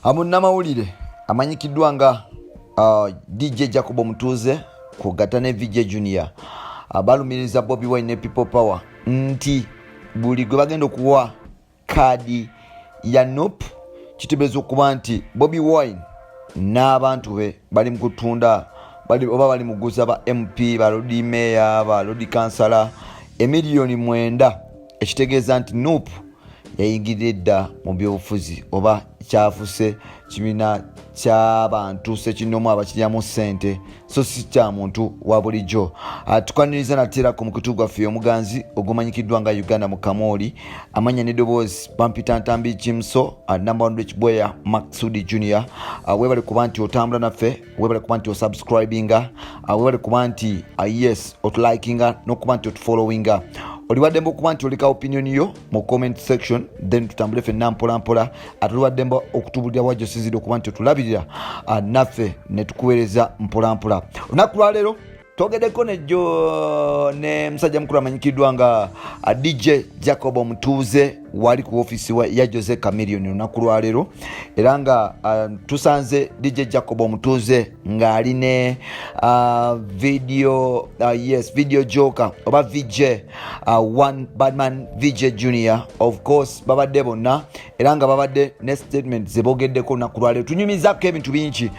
Amunnamawulire amanyikiddwa nga DJ Jacob Omutuuze kugatta ne VJ Junior balumiriza Bobi Wine ne People Power nti buli gwe bagenda okuwa kaadi ya NUP kitegeeza okuba nti Bobi Wine n'abantu be bali mu kutunda bali muguza ba MP ba Lodi Mayor ba Lodi Councillor emiliyoni 9 ekitegeeza nti NUP yayingidde dda mu byobufuzi oba kyafuse kibiina ky'abantu sekinomu abakiryamu ssente so si kya muntu wa bulijjo. Tukwaniriza natera ku mukutu gwaffe omuganzi ogumanyikiddwa nga Uganda mu Kamoli amanya n'eddoboozi Pampita Ntambi Kimso number 1 Bweya Maxudi Junior. Webale kuba nti otambula naffe, webale kuba nti osubscribinga, webale kuba nti yes otulikinga n'okuba nti otufollowinga. Oliwadde kuba nti olika opinion yo mu comment section then tutambule fenna mpola atoliwadde okutubulira wajjo sizidi okuba nti otulabirira naffe ne tukuweereza mpola. Olunaku lwa leero twogeddeko ne musajja mukulu amanyikiddwa nga DJ Jacob Omutuuze wali ku office ya Jose Chameleone olunaku lwa leero era nga tusanze DJ Jacob Omutuuze ng'ali ne video joker oba VJ one badman VJ Junior of course babadde bonna era nga babadde ne statement zebogeddeko olunaku lwa leero tunyumizako ebintu bingi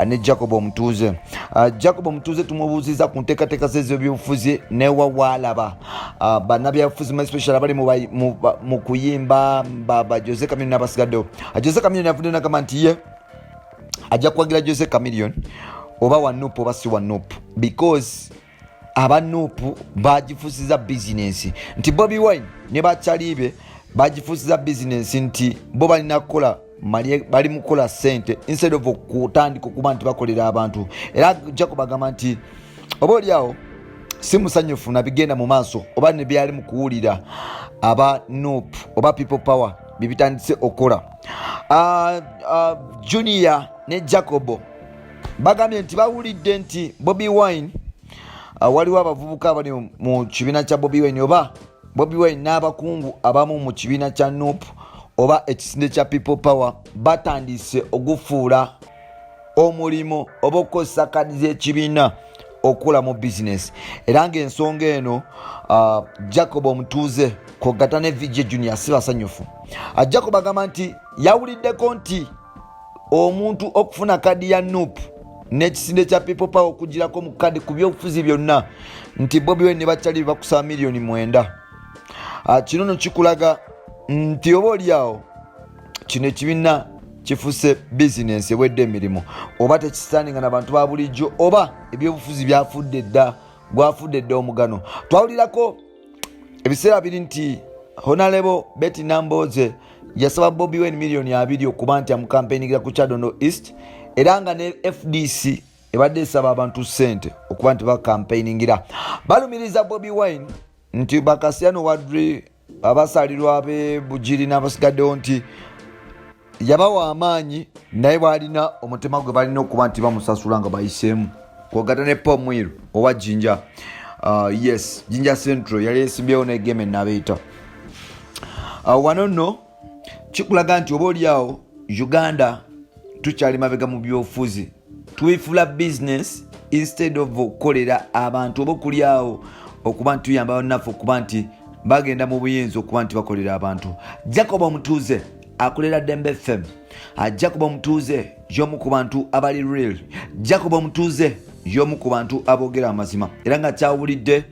ne Jacob Omutuuze. Jacob Omutuuze tumubuuziza ku nteekateeka z'ebyobufuzi ne wawalaba bannabyabufuzi especially abali mu kuyimba baba Jose Chameleone n'abasigaddewo. Jose Chameleone yavudde n'agamba nti ye ajja kuwagira Jose Chameleone oba wa NUP oba si wa NUP because aba NUP bagifusiza business nti Bobi Wine ne bakyalibe bagifusiza business nti bo balina kukola bali mukola sente instead of kutandika okuba nti bakolera abantu. Era Jacob agamba nti oba oliawo si musanyufu na bigenda mu maaso oba ne byali mu kuwulira aba NUP oba People Power bibitandise okola. Junior ne Jacob bagambye nti bawulidde nti Bobi Wine waliwo abavubuka abali mu kibiina kya Bobi Wine oba Bobi Wine n'abakungu abamu mu kibiina kya NUP oba ekisinde kya People Power batandise ogufuula omulimo oba okukozesa kaadi z'ekibiina okukola mu business. Era ng'ensonga eno Jacob Omutuuze kogatta ne VJ Junior si basanyufu. Jacob agamba nti yawuliddeko nti omuntu okufuna kaadi ya NUP n'ekisinde kya People Power okugirako mu kaadi ku byobufuzi byonna nti Bobi Wine ne bakyali bakusaba miliyoni 9. Kino no kikulaga nti oba oliawo kino ekibiina kifuse business ewedde emirimu oba tekisitandinga n'abantu ba bulijjo oba ebyobufuzi byafudde dda gwafudde dda omugano. Twawulirako ebiseera biri nti Honorable Betty Namboze yasaba Bobi Wine miliyoni 2 okuba nti amukampeyinigira ku Kyadondo East era nga ne FDC ebadde esaba abantu ssente okuba nti bakampeyinigira. Balumiriza Bobi Wine nti Bakasiano Wadri abasalirwa abe Bugiri n'abasigaddewo nti yabawa amaanyi naye balina omutema gwe balina okuba nti bamusasula nga bayiseemu kwogatta ne Paul Mwiru owa Jinja. Yes Jinja Central yali esimbyewo n'egeme nabeeta wano nno kikulaga nti oba oliawo Uganda tukyali mabega mu byobufuzi tuifula business instead of okukolera abantu oba okuliawo okuba nti tuyamba bannaffe okuba nti bagenda mu buyinza okuba nti bakolera abantu. Jacob Omutuuze akolera Dembe FM. Jacob Omutuuze y'omu ku bantu abali real. Jacob Omutuuze y'omu ku bantu aboogera amazima era nga kyawulidde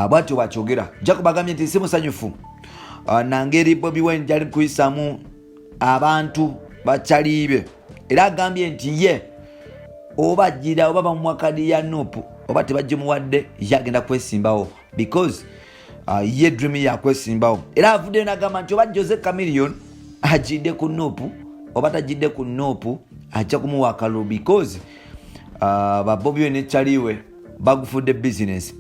bw'atyo bw'akyogera. Jacob agambye nti si musanyufu nangeri Bobi Wine gyali kuyisaamu abantu bakyaliibe era agambye nti ye oba ajjira oba bamuwa kaadi ya NUP oba tebagimuwadde yagenda kwesimbawo because ye dream yakwesimbawo. Era avuddeyo n'agamba nti oba Jose Chameleone ajjidde ku NUP oba tajjidde ku NUP ajja kumuwa akalulu because ba Bobi Wine nekyaliwe bagufudde business.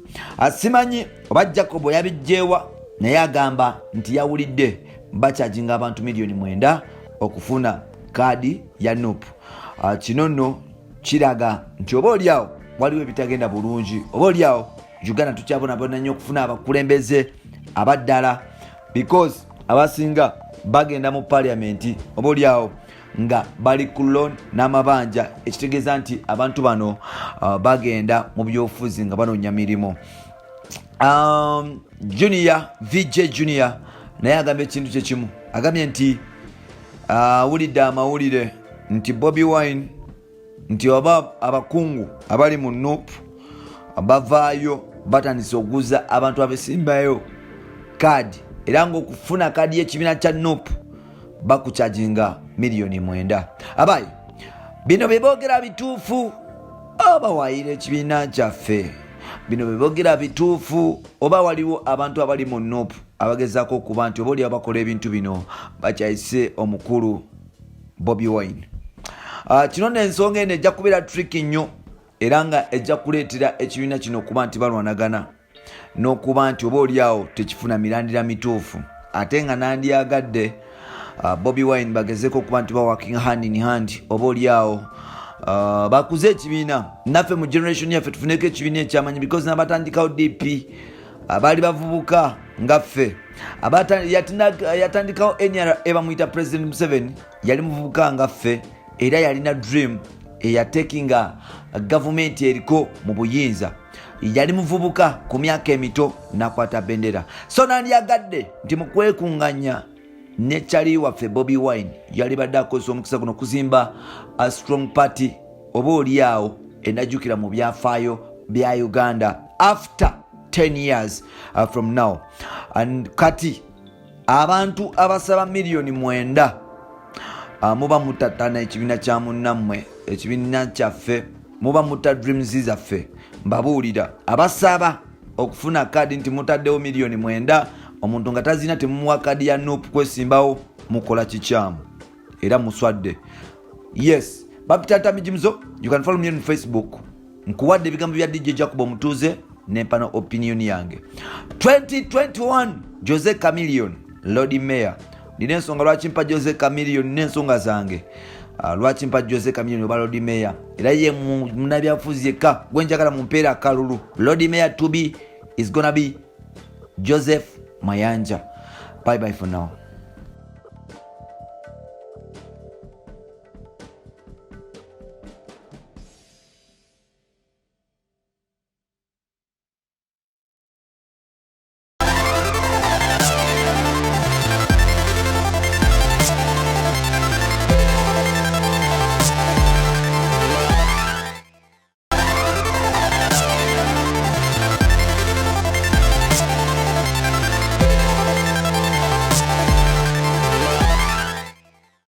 Simanyi oba Jacob yabijjeewa naye agamba nti yawulidde bakyajinga abantu miliyoni 9 okufuna kaadi ya NUP. Kino nno kiraga nti oba oliawo waliwo ebitagenda bulungi oba oliawo Uganda tukyabonabona nnyo okufuna abakulembeze abaddala because abasinga bagenda mu parliament oba oliawo nga bali ku loan n'amabanja ekitegeeza nti abantu bano bagenda mu byobufuzi nga banoonya mirimu. VJ Junior naye agambye ekintu kyekimu, agambye nti awulidde amawulire nti Bobi Wine nti oba abakungu abali mu NUP bavaayo batandise okuguza abantu abesimbayo kaadi, era ng'okufuna kaadi y'ekibiina kya NUP bakucajinga miliyoni 9. Abayi bino beboogera bituufu oba waayira ekibiina kyaffe? Bino beboogera bituufu oba waliwo abantu abali mu NUP abagezaako okuba nti oba oli abakola ebintu bino bakyayise omukulu Bobi Wine? Kino n'ensonga eno ejja kubeera tricky nnyo, era nga ejja kuleetera ekibiina kino okuba nti balwanagana n'okuba nti oba oliawo tekifuna mirandira mituufu, ate nga nandyagadde Bobi Wine bagezeeko okuba nti working hand in hand, oba oliawo bakuze ekibiina. Naffe mu generation yaffe tufuneko ekibiina ekyamanyi, because n'abatandikawo DP abaali bavubuka ngaffe, yatandikawo NRA bamuyita President Museveni yali muvubuka ngaffe, era yalina dream eyatakinga government eriko mu buyinza, yali muvubuka ku myaka emito nakwata bendera. So nandyagadde nti mu kwekunganya ne chali waffe Bobi Wine yali badde akozesa omukisa guno kuzimba a strong party, oba oliawo enajjukira mu byafaayo bya Uganda after 10 years from now. And kati abantu abasaba miliyoni 9 muba mutatana ekibiina kya munnammwe, ekibiina kyaffe, muba mutta dreams zaffe. Mbabuulira abasaba okufuna kaadi nti mutaddewo miliyoni 9, omuntu nga tazina temumuwa kaadi ya NUP kwesimbawo, mukola kikyamu era muswadde. Yes, Babitata Mijimzo, you can follow me on Facebook. Nkuwadde ebigambo bya DJ Jacob Omutuuze n'empano opinion yange. 2021 Jose Chameleone Lord Mayor. Nina ensonga lwaki mpa Jose Chameleone n'ensonga zange. Lwaki mpa Jose Chameleone oba Lord Mayor. Era ye munabyafuzi yekka gwenjagala mu mpeera akalulu. Lord Mayor to be is gonna be Joseph Mayanja. Bye bye for now.